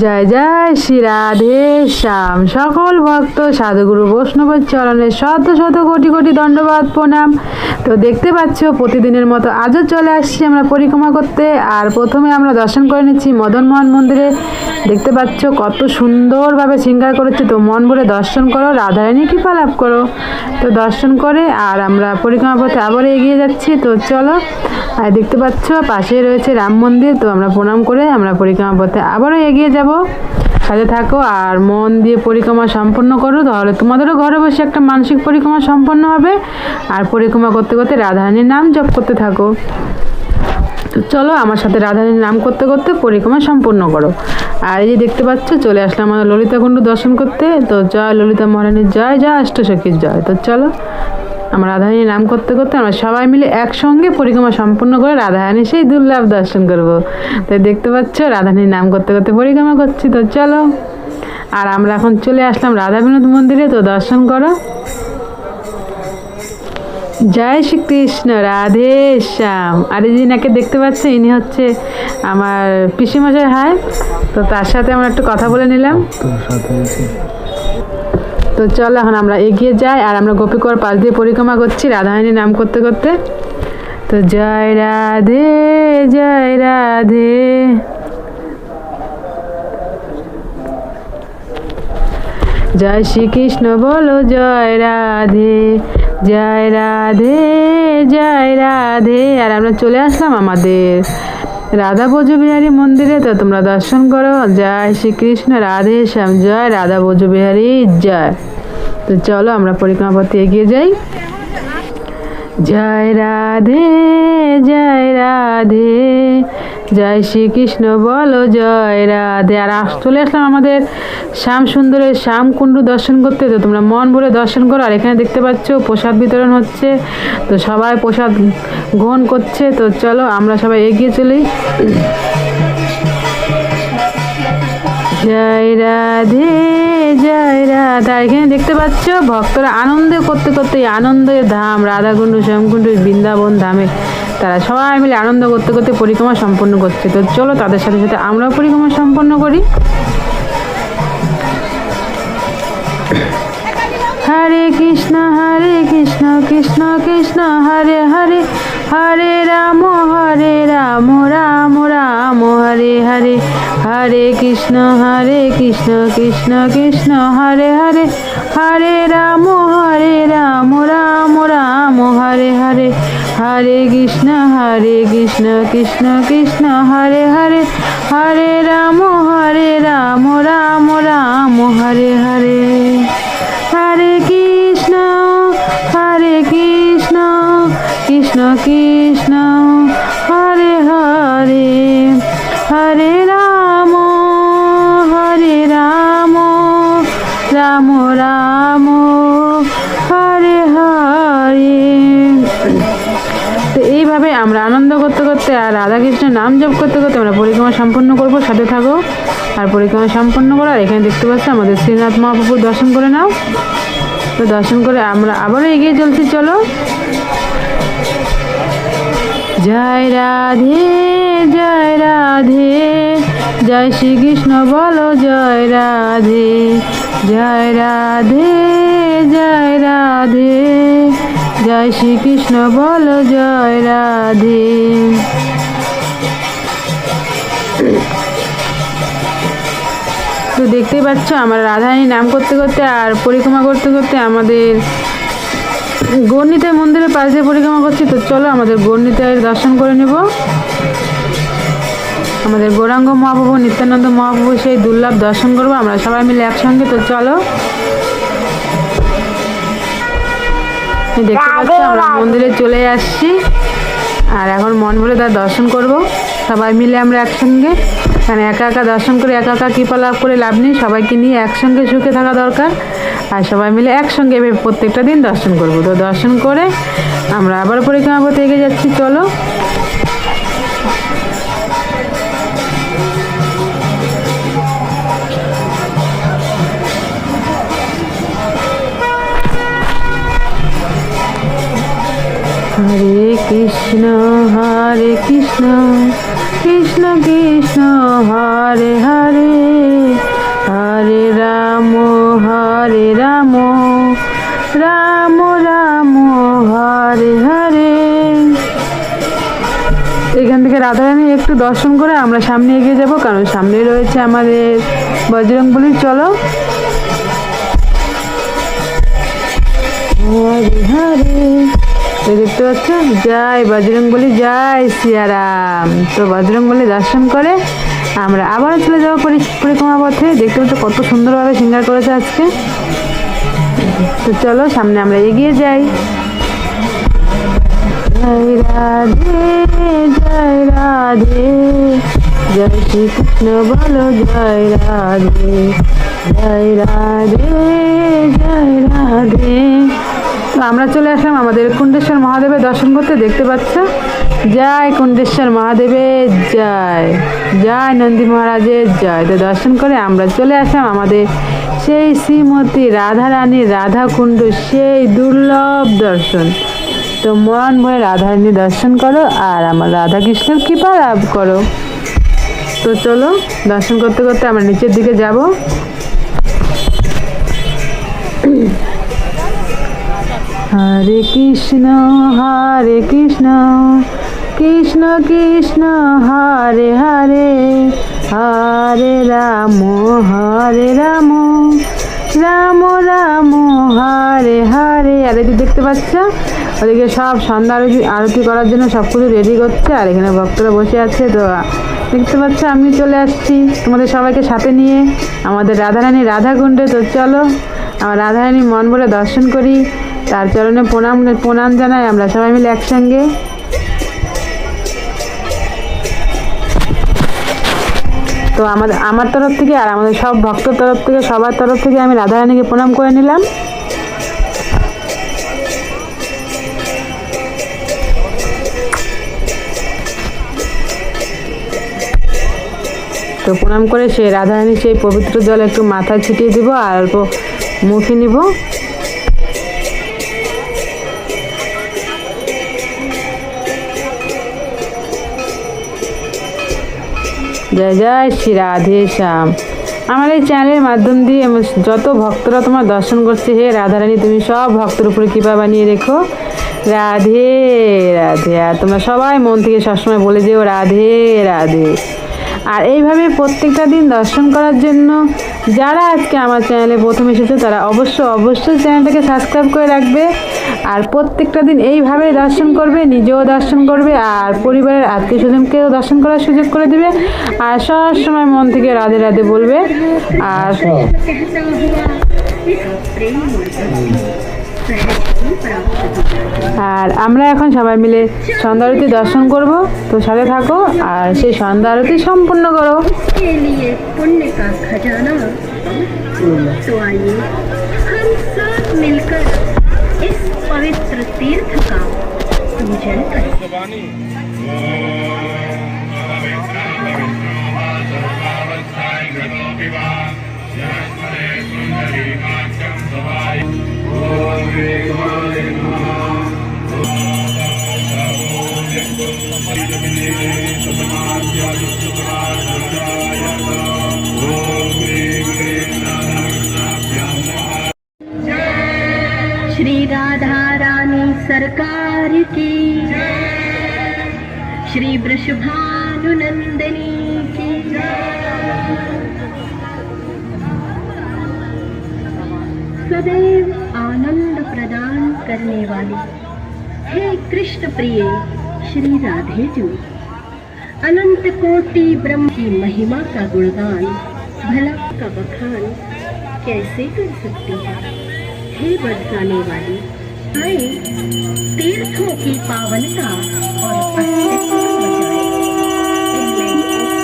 জয় জয় শ্রী রাধে শ্যাম। সকল ভক্ত সাধুগুরু বৈষ্ণবের চরণে শত শত কোটি কোটি দণ্ডবাদ প্রণাম। তো দেখতে পাচ্ছ প্রতিদিনের মতো আজও চলে আসছি আমরা পরিক্রমা করতে। আর প্রথমে আমরা দর্শন করে নিচ্ছি মদনমোহন মন্দিরে। দেখতে পাচ্ছ কত সুন্দরভাবে শৃঙ্গার করেছে। তো মন ভরে দর্শন করো, রাধারানী কৃপা লাভ করো। তো দর্শন করে আর আমরা পরিক্রমা পথে আবার এগিয়ে যাচ্ছি। তো চলো, আর দেখতে পাচ্ছ পাশেই রয়েছে রাম মন্দির। তো আমরা প্রণাম করে আমরা পরিক্রমা পথে আবারও এগিয়ে যাব। সাথে থাকো আর মন দিয়ে পরিক্রমা সম্পন্ন করো, তাহলে তোমাদেরও ঘরে বসে একটা মানসিক পরিক্রমা সম্পন্ন হবে। আর পরিক্রমা করতে করতে রাধারানীর নাম জপ করতে থাকো। তো চলো আমার সাথে রাধারানীর নাম করতে করতে পরিক্রমা সম্পন্ন করো। আর এই যে দেখতে পাচ্ছ চলে আসলাম আমাদের ললিতা কুণ্ড দর্শন করতে। তো জয় ললিতা মহারানীর জয়, জয় অষ্টসখীর জয়। তো চলো আমরা রাধারানীর নাম করতে করতে আমরা সবাই মিলে একসঙ্গে পরিক্রমা সম্পন্ন করে রাধারানীর সেই দুর্লভ দর্শন করব। তো দেখতে পাচ্ছ রাধারানীর নাম করতে করতে পরিক্রমা করছি। তো চলো, আর আমরা এখন চলে আসলাম রাধা বিনোদ মন্দিরে। তো দর্শন করো। জয় শ্রীকৃষ্ণ, রাধে শ্যাম। আর এই যিনাকে দেখতে পাচ্ছ ইনি হচ্ছে আমার পিসিমশাই হয়। তো তার সাথে আমরা একটু কথা বলে নিলাম। তো চলো এখন আমরা এগিয়ে যাই। আর আমরা গোপীকর পাশ দিয়ে পরিক্রমা করছি রাধারানীর নাম করতে করতে। তো জয় রাধে, জয় রাধে, জয় শ্রীকৃষ্ণ বলো জয় রাধে, জয় রাধে, জয় রাধে। আর আমরা চলে আসলাম আমাদের রাধা ব্রজবিহারী মন্দিরে। তো তোমরা দর্শন করো। জয় শ্রীকৃষ্ণ, রাধে শ্যাম, জয় রাধা ব্রজবিহারী জয়। তো চলো আমরা পরিক্রমা পথে এগিয়ে যাই। জয় রাধে, জয় রাধে, জয় শ্রীকৃষ্ণ বলো জয় রাধে। আর চলে আসলাম আমাদের শ্যাম সুন্দরের শ্যাম কুণ্ড দর্শন করতে। তো তোমরা মন ভরে দর্শন করো। আর এখানে দেখতে পাচ্ছ প্রসাদ বিতরণ হচ্ছে। তো সবাই প্রসাদ গ্রহণ করছে। তো চলো আমরা সবাই এগিয়ে চলি। জয় রাধে, জয় রাধা। এখানে দেখতে পাচ্ছ ভক্তরা আনন্দ করতে করতে আনন্দের ধাম রাধাকুণ্ড, শ্যামকুণ্ড, বৃন্দাবন ধামে তারা সবাই মিলে আনন্দ করতে করতে পরিক্রমা সম্পন্ন করছে। তো চলো তাদের সাথে সাথে আমরাও পরিক্রমা সম্পন্ন করি। হরে কৃষ্ণ, হরে কৃষ্ণ, কৃষ্ণ কৃষ্ণ হরে হরে, হরে রাম, রাম রাম হরে হরে, হরে কৃষ্ণ, কৃষ্ণ কৃষ্ণ হরে হরে, হরে রাম, রাম রাম হরে হরে, হরে কৃষ্ণ, কৃষ্ণ কৃষ্ণ হরে হরে, হরে রাম, রাম রাম হরে হরে। হরে কৃষ্ণ, কৃষ্ণ কৃষ্ণ হরে হরে, হরে রাম, রাম রাম হরে হরে। তো এইভাবে আমরা আনন্দ করতে করতে আর রাধাকৃষ্ণের নাম জপ করতে করতে আমরা পরিক্রমা সম্পন্ন করব। সাথে থাকো আর পরিক্রমা সম্পন্ন করো। আর এখানে দেখতে পাচ্ছ আমাদের শ্রীনাথ মহাপ্রভুর দর্শন করে নাও। তো দর্শন করে আমরা আবারও এগিয়ে চলছি। চলো, জয় রাধে, জয় রাধে, জয় শ্রীকৃষ্ণ বলো জয় রাধে, জয় রাধে, জয় রাধে, জয় শ্রীকৃষ্ণ বলো জয় রাধে। তো দেখতেই পাচ্ছ আমরা রাধারানী নাম করতে করতে আর পরিক্রমা করতে করতে আমাদের গৌরনীতাই মন্দিরের পাশ দিয়ে পরিক্রমা করছি। তো চলো আমাদের গৌরনীতাইয়ের দর্শন করে নেব। আমাদের গৌরাঙ্গ মহাপ্রভু, নিত্যানন্দ মহাপ্রভু সেই দুর্লভ দর্শন করবো আমরা সবাই মিলে একসঙ্গে। তো চলো, দেখতে পাচ্ছ আমরা মন্দিরে চলে আসছি। আর এখন মন ভরে তার দর্শন করব সবাই মিলে আমরা একসঙ্গে। কারণ একা একা দর্শন করে একা একা কৃপা লাভ করে লাভ নেই, সবাইকে নিয়ে একসঙ্গে সুখে থাকা দরকার। আর সবাই মিলে একসঙ্গে প্রত্যেকটা দিন দর্শন করব। তো দর্শন করে আমরা আবার পরিক্রমা করতে এগিয়ে যাচ্ছি। চলো, কৃষ্ণ কৃষ্ণ কৃষ্ণ হরে হরে হরে রাম রাম রাম হরে হরে। এখান থেকে রাধারানী একটু দর্শন করে আমরা সামনে এগিয়ে যাব, কারণ সামনে রয়েছে আমাদের বজরংবলী। চলো হরে হরে। তো দেখতে পাচ্ছ, জয় বজরংবলী, জয় সিয়ারাম। তো বজরংবলী দর্শন করে আমরা আবার চলে যাবো পরিক্রমা পথে। দেখতে পাচ্ছ কত সুন্দরভাবে সিঙ্গার করেছে আজকে। তো চলো সামনে আমরা এগিয়ে যাই। জয় রাধে জয় রাধে, জয় শ্রীকৃষ্ণ বলো জয় রাধে জয় রাধে জয় রাধে। তো আমরা চলে আসলাম আমাদের কুণ্ডেশ্বর মহাদেবের দর্শন করতে। দেখতে পাচ্ছ, জয় কুণ্ডেশ্বর মহাদেবের জয়, জয় নন্দী মহারাজের জয়। তো দর্শন করে আমরা চলে আসলাম আমাদের সেই শ্রীমতী রাধারানীর রাধাকুণ্ড, সেই দুর্লভ দর্শন। তো মন ভরে রাধারানী দর্শন করো আর আমার রাধাকৃষ্ণের কৃপা লাভ করো। তো চলো দর্শন করতে করতে আমরা নিচের দিকে যাব। হরে কৃষ্ণ কৃষ্ণ কৃষ্ণ হরে হরে হরে রাম রাম রাম হরে হরে। আর এদিকে দেখতে পাচ্ছ, ওদিকে সব সন্ধ্যা আরতি করার জন্য সব কিছু রেডি করছে, আর এখানে ভক্তরা বসে আছে। তো দেখতে পাচ্ছ আমি চলে আসছি তোমাদের সবাইকে সাথে নিয়ে আমাদের রাধারানী রাধাকুণ্ডে। তো চলো আমার রাধারানী মন ভরে দর্শন করি, তার চরণে প্রণাম জানাই আমরা সবাই মিলে একসঙ্গে। তো আমার তরফ থেকে আর আমাদের সব ভক্তর তরফ থেকে, সবার তরফ থেকে আমি রাধারানীকে প্রণাম করে নিলাম। তো প্রণাম করে সেই রাধারানী সেই পবিত্র জল একটু মাথায় ছিটিয়ে দিব আর অল্প মুখে নিব। জয় জয় শ্রী রাধে শ্যাম। আমার এই চ্যানেলের মাধ্যম দিয়ে যত ভক্তরা তোমার দর্শন করছে, হে রাধারানী তুমি সব ভক্তের উপরে কৃপা বানিয়ে রেখো। রাধে রাধে। আর তোমরা সবাই মন থেকে সবসময় বলে যেও রাধে রাধে। আর এইভাবে প্রত্যেকটা দিন দর্শন করার জন্য যারা আজকে আমার চ্যানেলে প্রথম এসেছে তারা অবশ্যই চ্যানেলটাকে সাবস্ক্রাইব করে রাখবে। আর প্রত্যেকটা দিন এইভাবে দর্শন করবে, নিজেও দর্শন করবে আর পরিবারের আত্মীয় স্বজনকেও দর্শন করার সুযোগ করে দিবে। আর সব সময় মন থেকে রাধে রাধে বলবে। আর আর আমরা এখন সবাই মিলে সন্ধ্যা আরতি দর্শন করব। তো সাথে থাকো আর সেই সন্ধ্যা আরতি সম্পূর্ণ করো। पुण्य का खजाना, तो आइए हम सब मिलकर इस पवित्र तीर्थ का पूजन करें। श्री राधा रानी सरकार की, श्री वृषभानुनंदिनी की। सदैव आनंद प्रदान करने वाली हे कृष्ण प्रिय श्री राधे जी, अनंत कोटि ब्रह्म की महिमा का गुणगान, भला का बखान कैसे कर सकती है। हे बरसाने वाली, आए तीर्थों की पावनता और अस्तित्व बचाए। इनमें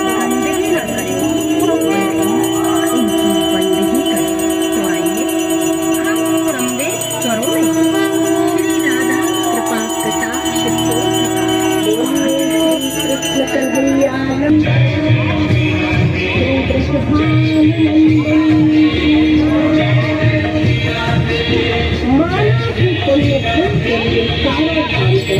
बंदगी न करें, इनकी बंदगी करें। तो आइए हम संवेद स्वरों में श्री राधा कृपा कटाक्ष कृष्ण कन्हैया श्री कृष्ण माला की पुण्य फूल के लिए चारों धाम को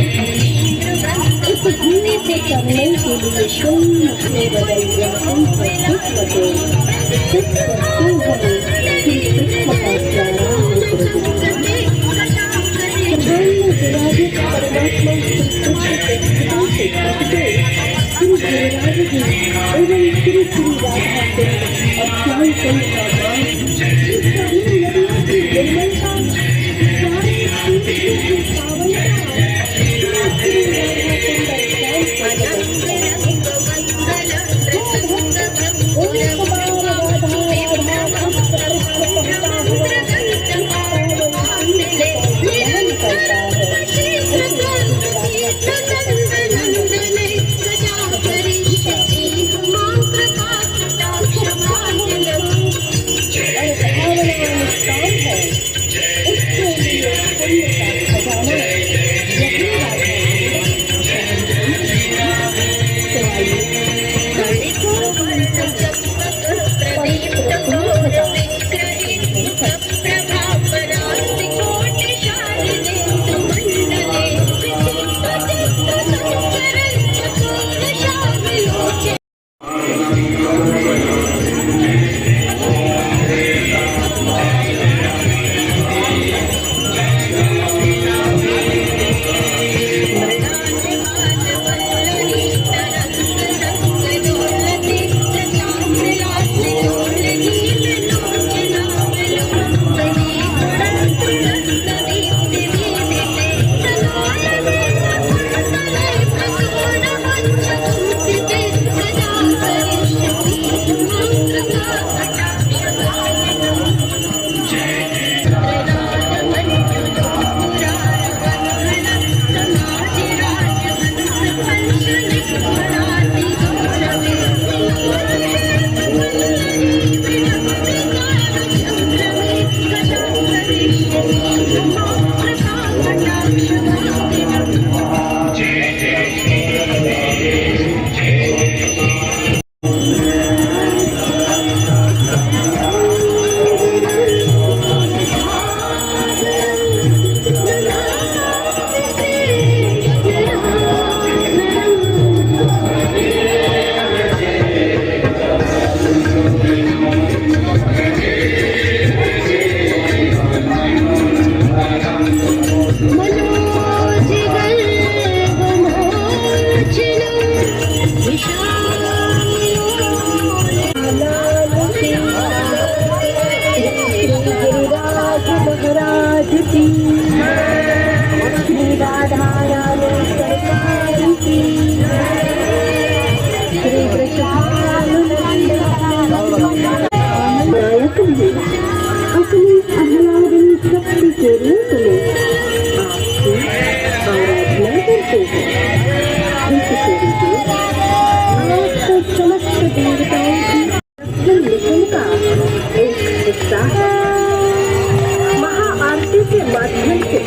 महाआरती के माध्यम से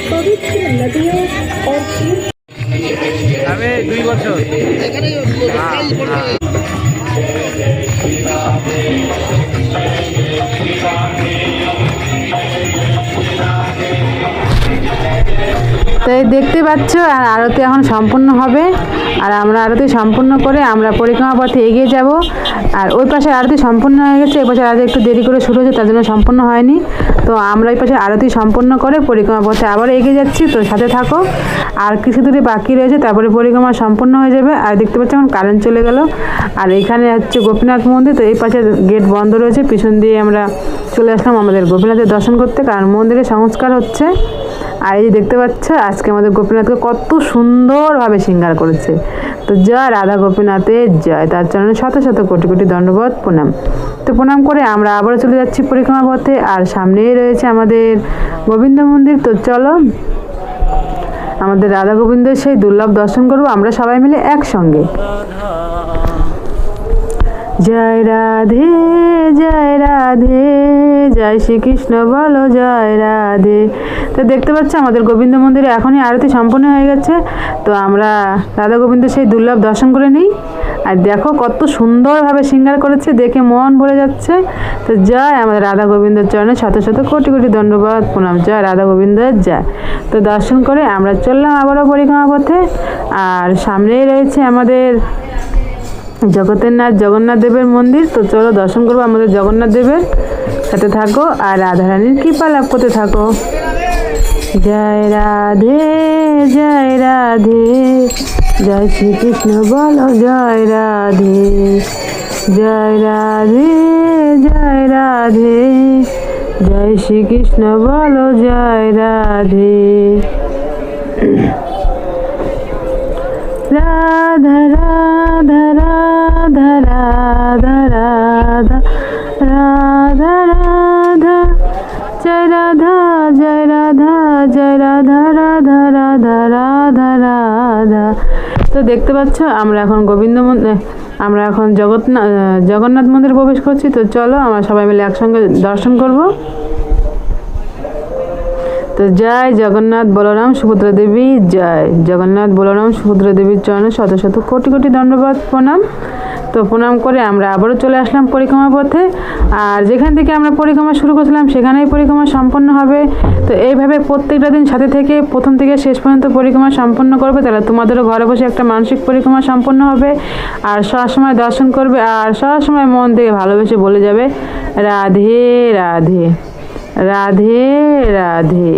पवित्र नदियों और আমি 2 বছর তাই দেখতে পাচ্ছ আর আরতি এখন সম্পূর্ণ হবে আর আমরা আরতি সম্পূর্ণ করে আমরা পরিক্রমা পথে এগিয়ে যাব। আর ওই পাশে আরতি সম্পূর্ণ হয়ে গেছে, এই পাশে আরতি একটু দেরি করে শুরু হয়েছে তার জন্য সম্পূর্ণ হয়নি। তো আমরা ওই পাশে আরতি সম্পূর্ণ করে পরিক্রমা পথে আবার এগিয়ে যাচ্ছি, তো সাথে থাকো। আর কিছু দূরে বাকি রয়েছে, তারপরে পরিক্রমা সম্পূর্ণ হয়ে যাবে। আর দেখতে পাচ্ছি এখন কারেন্ট চলে গেল। আর এখানে হচ্ছে গোপীনাথ মন্দির, তো এই পাশে গেট বন্ধ রয়েছে, পিছন দিয়ে আমরা চলে আসলাম আমাদের গোপীনাথের দর্শন করতে, কারণ মন্দিরে সংস্কার হচ্ছে। আর এই যে দেখতে পাচ্ছ আজকে আমাদের গোপীনাথকে কত সুন্দরভাবে শৃঙ্গার করেছে। তো জয় রাধা গোপীনাথের জয়, তার চরণে শত শত কোটি কোটি দণ্ডবত প্রণাম। তো প্রণাম করে আমরা আবারও চলে যাচ্ছি পরিক্রমা পথে, আর সামনেই রয়েছে আমাদের গোবিন্দ মন্দির। তো চলো আমাদের রাধা গোবিন্দের সেই দুর্লভ দর্শন করবো আমরা সবাই মিলে একসঙ্গে। জয় রাধে জয় রাধে, জয় শ্রীকৃষ্ণ বলো জয় রাধে। তো দেখতে পাচ্ছ আমাদের গোবিন্দ মন্দিরে এখনই আরতি সম্পূর্ণ হয়ে গেছে। তো আমরা রাধা গোবিন্দের সেই দুর্লভ দর্শন করে নিই। আর দেখো কত সুন্দরভাবে শৃঙ্গার করেছে, দেখে মন ভরে যাচ্ছে। তো জয় আমাদের রাধা গোবিন্দের চরণে শত শত কোটি কোটি দণ্ডবাদ প্রণাম। জয় রাধা গোবিন্দের জয়। তো দর্শন করে আমরা চললাম আবারও পরিক্রমা পথে। আর সামনেই রয়েছে আমাদের জগতের নাথ জগন্নাথ দেবের মন্দির। তো চলো দর্শন করবো আমাদের জগন্নাথ দেবের, সাথে থাকো আর রাধারানীর কৃপা লাভ করতে থাকো। জয় রাধে জয় রাধে, জয় শ্রীকৃষ্ণ বলো জয় রাধে, জয় রাধে জয় রাধে, জয় শ্রীকৃষ্ণ বলো জয় রাধে। রাধা রাধা রাধা রাধা রাধা রাধা রাধা, জয় রাধা জয় রাধা জয় রাধা রাধা রাধা রাধা রাধা। তো দেখতে পাচ্ছ আমরা এখন আমরা এখন জগন্নাথ মন্দিরে প্রবেশ করছি। তো চলো আমরা সবাই মিলে একসঙ্গে দর্শন করব। তো জয় জগন্নাথ বলরাম সুভদ্রা দেবী, জয় জগন্নাথ বলরাম সুভদ্রা দেবীর চরণে শত শত কোটি কোটি দণ্ডবাদ প্রণাম। তো প্রণাম করে আমরা আবারও চলে আসলাম পরিক্রমা পথে। আর যেখান থেকে আমরা পরিক্রমা শুরু করেছিলাম সেখানেই পরিক্রমা সম্পন্ন হবে। তো এইভাবে প্রত্যেকটা দিন সাথে থেকে প্রথম থেকে শেষ পর্যন্ত পরিক্রমা সম্পন্ন করবে, তাহলে তোমাদেরও ঘরে বসে একটা মানসিক পরিক্রমা সম্পন্ন হবে। আর সবসময় দর্শন করবে আর সবসময় মন থেকে ভালোবেসে বলে যাবে রাধে রাধে রাধে রাধে।